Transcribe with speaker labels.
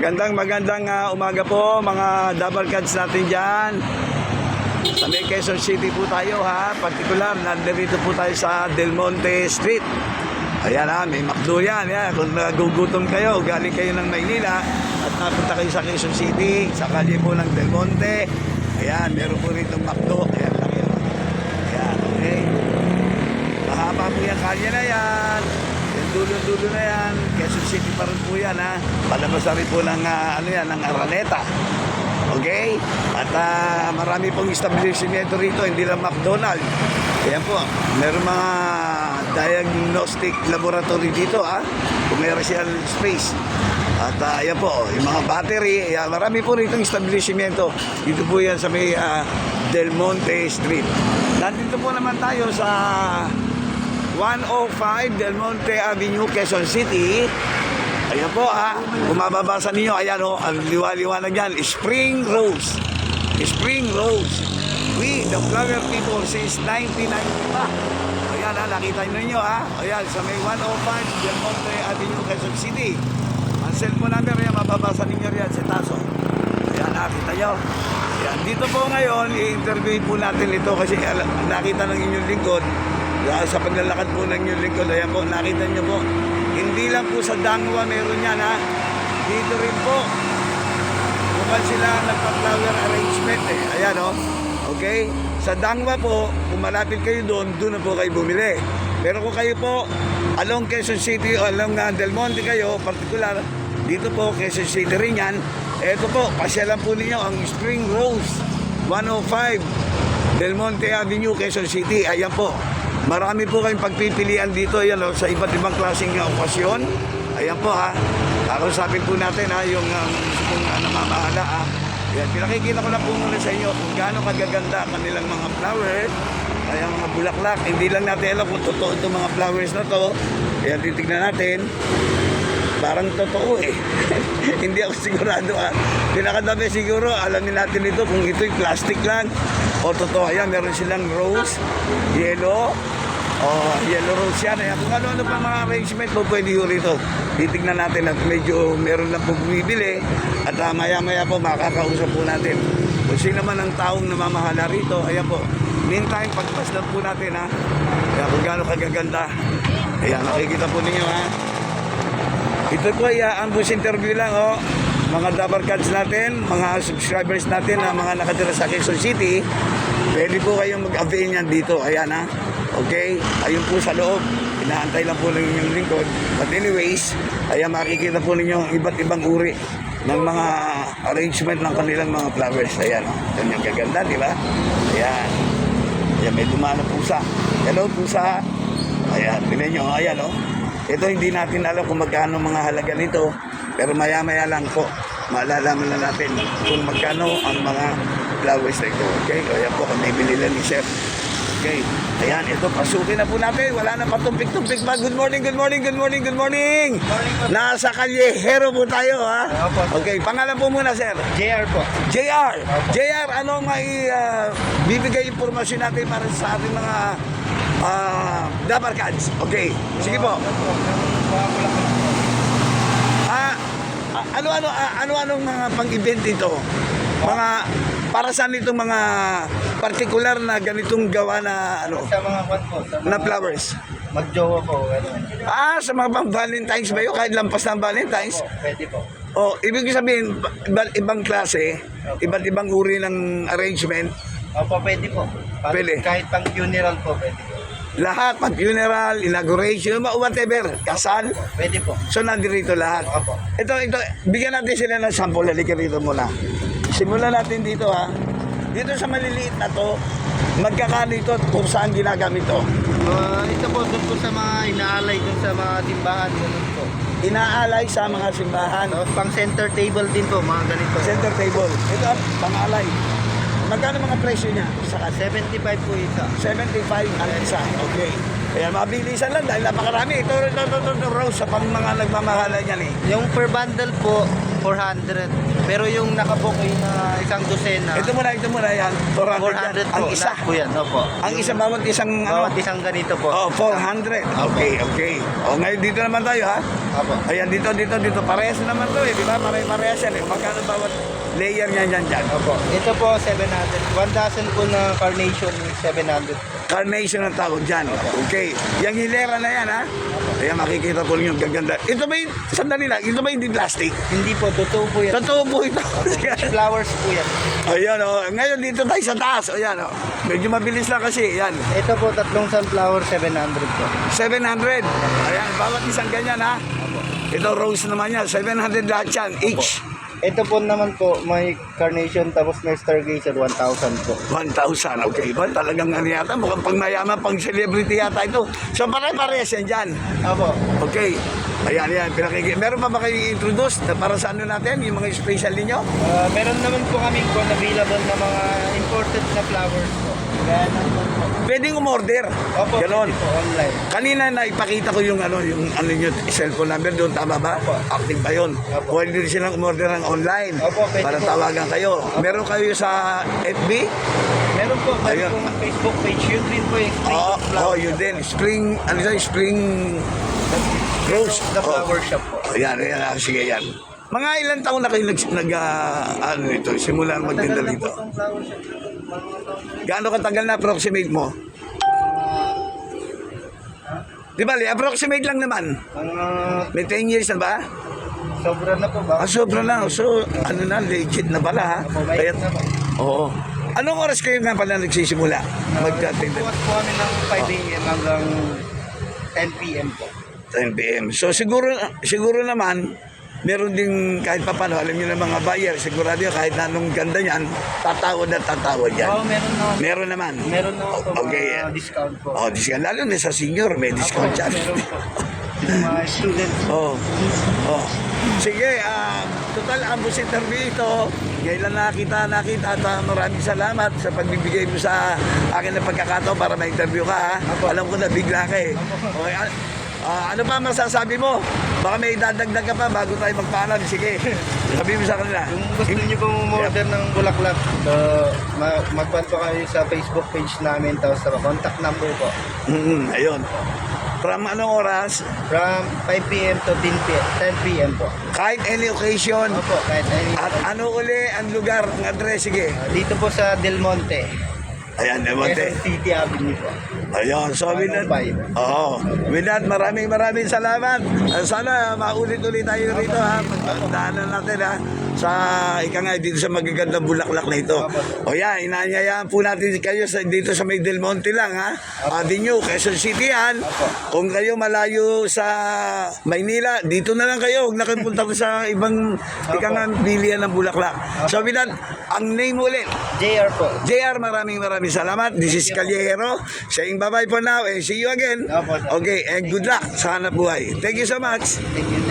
Speaker 1: Magandang umaga po mga double cards natin dyan. Sa may Quezon City po tayo ha. Partikular, nandito po tayo sa Del Monte Street. Ayan ha, may McDo yan. Kung nagugutom kayo, galing kayo ng Maynila at napunta kayo sa Quezon City, sa kalye po ng Del Monte. Ayan, meron po rito McDo. Ayan lang yan. Ayan, okay. Mahaba po yung kalye na yan. Yung dulo-dulo na yan. Quezon City pa rin po yan ha. Palabas na rin po ng, ng Araneta. Okay? At marami pong establishmento rito, hindi lang McDonald's. Ayan po, meron mga diagnostic laboratory dito ha. Commercial space. At ayan po, yung mga battery, ayan, marami po rito establishmento. Dito po yan sa may Del Monte Street. Nandito po naman tayo sa 105 Del Monte Avenue, Quezon City. Ayan po ha, kung mababasa ninyo, ayan o, ang liwa-liwanag yan, Spring Rose. Spring Rose. We, the flower people, since 1990 pa. Ayan ha, nakita ninyo ha. Ayan, sa may 105 Del Monte Avenue, Quezon City. Ang cellphone number, ayan, mababasa ninyo riyan sa taso. Ayan ha, kita nyo. Ayan, dito po ngayon, i-interview po natin ito kasi nakita ng inyong lingkod. Sa paglalakad po ng inyong lingkod, ayan po, nakita nyo po. Hindi lang po sa Dangwa meron yan ha. Dito rin po. Bukan sila nagpa-flower arrangement eh. Ayan o. Okay? Sa Dangwa po, kung malapit kayo doon, doon na po kayo bumili. Pero kung kayo po, along Quezon City o along Del Monte kayo, particular, dito po, Quezon City rin yan. Eto po, pasyalan po ninyo ang Spring Rose 105 Del Monte Avenue, Quezon City. Ayan po. Marami po kayong pagpipilian dito ayan, sa iba't ibang klaseng okasyon. Ayan po ha. Kakusapin po natin ha, yung namamahala ha. Ayan, pinakikita ko na po muna sa inyo kung gaano kagaganda kanilang mga flowers. Ayan, mga bulaklak. Hindi lang natin alam kung totoo itong mga flowers na to. Ayan, titignan natin. Parang totoo eh. Hindi ako sigurado ha. Pinakadabi siguro, alamin natin ito kung ito'y plastic lang o totoo. Ayan, meron silang rose, yellow, yellow rose yan. Ayan, kung ano-ano pa mga arrangement po pwede yun rito. Titignan natin at medyo meron lang po bumibili at maya-maya po makakausap po natin. Kung sino naman ang taong namamahala rito, ayan po. Meantime, pagpasdan po natin ha. Ayan, kung gaano kagaganda. Ayan, nakikita po ninyo ha. Ito po ay ambush interview lang oh. Mga double cards natin, mga subscribers natin na mga nakatira sa Quezon City, pwede po kayong mag-avail niyan dito. Ayan ha. Okay? Ayun po sa loob. Inaantay lang po ng inyong lingkod. But anyways, ayan makikita po ninyo iba't ibang uri ng mga arrangement ng kanilang mga flowers. Ayan. Yan yung gaganda, di ba? Ayan. Ayan, may dumana pusa. Hello pusa. Ayan, tingnan nyo. Ayan oh. Ito hindi natin alam kung magkano mga halaga nito, pero maya-maya lang po malalaman na natin kung magkano ang mga flowers na ito. Okay? Kaya po kung may binila ni Chef. Okay? Ayan, ito pasukin na po natin. Wala na patumpik-tumpik pa. Good morning, good morning, good morning, good morning. Nasa Kalyehero po tayo ha. Okay, pangalan po muna sir.
Speaker 2: JR po.
Speaker 1: JR. JR, ano may bibigay informasyon natin para sa ating mga double cards. Okay. Sige po. Ano-anong mga pang-event ito? Mga para saan itong mga particular na ganitong gawa na ano?
Speaker 2: Sa mga kwan po.
Speaker 1: Na flowers.
Speaker 2: Magjowa po.
Speaker 1: Sa mga Valentine's ba yun? Kahit lampas ng Valentine's?
Speaker 2: Pwede po.
Speaker 1: Ibig sabihin, ibang klase, iba't ibang uri ng arrangement.
Speaker 2: Opo, pwede po.
Speaker 1: Pwede.
Speaker 2: Kahit pang funeral po, pwede po.
Speaker 1: Lahat, pag-funeral, inauguration, whatever, kasal.
Speaker 2: Pwede po.
Speaker 1: So, nandito lahat.
Speaker 2: Opo.
Speaker 1: Ito, bigyan natin sila ng sample. Halika rito muna. Simulan natin dito ha. Dito sa maliliit na to, magkakano ito at kung saan ginagamit to?
Speaker 2: Ito po, doon po sa mga inaalay, doon sa mga timbahan. Doon po.
Speaker 1: Inaalay sa mga simbahan.
Speaker 2: Pang center table din po, mga ganito.
Speaker 1: Center table. Ito, pang-alay. Magkano mga presyo niya? Sa
Speaker 2: 75 po isa.
Speaker 1: 75 ang isa. Okay. Ayan, mabilisan lang dahil napakarami. Ito, Rose, sa pang mga nagmamahala niyan eh.
Speaker 2: Yung per bundle po, 400. Pero yung nakabook ay na isang dosena,
Speaker 1: Ito muna yan. 400
Speaker 2: 400
Speaker 1: yan. Ang
Speaker 2: po.
Speaker 1: isa.
Speaker 2: Lahat po yan, opo.
Speaker 1: Ang isa, bawat isang,
Speaker 2: Bawat isang ganito po.
Speaker 1: Oh, 400. Okay. O, ngayon dito naman tayo, ha?
Speaker 2: Opo.
Speaker 1: Ayan, dito. Parehas naman to eh, di ba? Parehas yan eh. Magkano bawat layer niyan dyan?
Speaker 2: Opo. Ito po, 700. 1 dozen po na carnation, 700.
Speaker 1: Carnation ang tawag dyan. Okay. Yung hilera na yan, ha? Ayan, makikita ko yung gaganda. Ito ba yung, sandali lang, ito ba hindi plastic?
Speaker 2: Hindi po, totoo po yan.
Speaker 1: Totoo po ito.
Speaker 2: Flowers po yan.
Speaker 1: Ayan, o. Ngayon, dito tayo sa taas. Ayan, o. Medyo mabilis lang kasi. Ayan.
Speaker 2: Ito po, tatlong sunflower, 700 po.
Speaker 1: 700. Ayan, bawat isang ganyan, ha? Ito, rose naman yan. 700 lahat yan, each.
Speaker 2: Ito po naman po, may carnation tapos may stargazer, 1,000 po.
Speaker 1: 1,000, okay ba? Talagang ano yata, mukhang pang mayaman, pang celebrity yata ito. So, pare-parehas yan dyan.
Speaker 2: Opo.
Speaker 1: Okay. Ayan, meron pa ba kayo i-introduce na para sa ano natin, yung mga special ninyo?
Speaker 2: Meron naman po kami po available na mga imported na flowers po. Kaya naman po.
Speaker 1: Pwedeng umorder.
Speaker 2: Opo,
Speaker 1: Ganon.
Speaker 2: pwede po online.
Speaker 1: Kanina na ipakita ko yung ano nyo, cellphone number doon, tama ba?
Speaker 2: Opo.
Speaker 1: Active ba yun?
Speaker 2: Opo.
Speaker 1: Pwede rin silang umorder ng online
Speaker 2: Opo, pwede
Speaker 1: para
Speaker 2: po.
Speaker 1: tawagan kayo. Meron kayo sa FB?
Speaker 2: Meron po,
Speaker 1: Ayun.
Speaker 2: meron pong Facebook page. Yun din po yung
Speaker 1: Yun din. Spring, ano yun? Spring Rose.
Speaker 2: The flower shop po.
Speaker 1: Ayan, sige yan. Mga ilang taon na kayo ano ito, simula magtinda
Speaker 2: Matagal na
Speaker 1: dito?
Speaker 2: po itong flower shop.
Speaker 1: Gaano katagal na approximate mo? Di ba, approximate lang naman. May 10 years na ba?
Speaker 2: Sobra na po ba?
Speaker 1: Sobra na. So, ano na, legit na pala ha.
Speaker 2: Mabait na po.
Speaker 1: Oo. Anong oras kayo nga pala nagsisimula? Magtatinda?
Speaker 2: Bukas po kami ng 5 a.m. hanggang 10 p.m. po.
Speaker 1: 10 p.m. So, siguro naman, meron din kahit pa paano, alam niyo na mga buyer, sigurado yun, kahit na anong ganda niyan, tatawad yan.
Speaker 2: Oo, meron na.
Speaker 1: Meron naman.
Speaker 2: Meron na po
Speaker 1: Okay.
Speaker 2: mga discount po.
Speaker 1: Oh, discount. Lalo na sa senior, may discount yan.
Speaker 2: Meron po. Yung mga students.
Speaker 1: Oh. Sige, total ambos interview ito. Ngayon lang nakita at maraming salamat sa pagbibigay mo sa akin ng pagkakataon para ma-interview ka ha. Alam ko na bigla ka eh. Okay, ano pa masasabi mo? Baka may dadagdag ka pa bago tayo magpaalam. Sige, sabi mo sa kanila.
Speaker 2: Kung gusto niyo pong umorder ng bulaklak, magpanto kayo sa Facebook page namin, tapos sa contact number po.
Speaker 1: Ayun. From anong oras?
Speaker 2: From 5 p.m. to 10 p.m. po.
Speaker 1: Kahit any occasion.
Speaker 2: Opo, kahit any.
Speaker 1: At ano uli ang lugar, ang address, sige.
Speaker 2: Dito po sa Del Monte.
Speaker 1: Ayan, Demonte.
Speaker 2: Quezon City Avenue po.
Speaker 1: Ayun, so with that, with that, maraming salamat. Sana maulit-ulit tayo rito ha. Pagdaanan natin ha. Sa dito sa magagandang bulaklak na ito. O yan, inanyayaan po natin kayo dito sa may Del Monte lang ha. Avenue, Quezon City yan. Kung kayo malayo sa Maynila, dito na lang kayo. Huwag na kayo punta sa ibang bilihan ng bulaklak. So with that, ang name ulit.
Speaker 2: JR po.
Speaker 1: JR, maraming salamat. This is Callejero saying bye-bye for now and see you again. Okay, and good luck sa hanap buhay. Thank you so much.
Speaker 2: Thank you.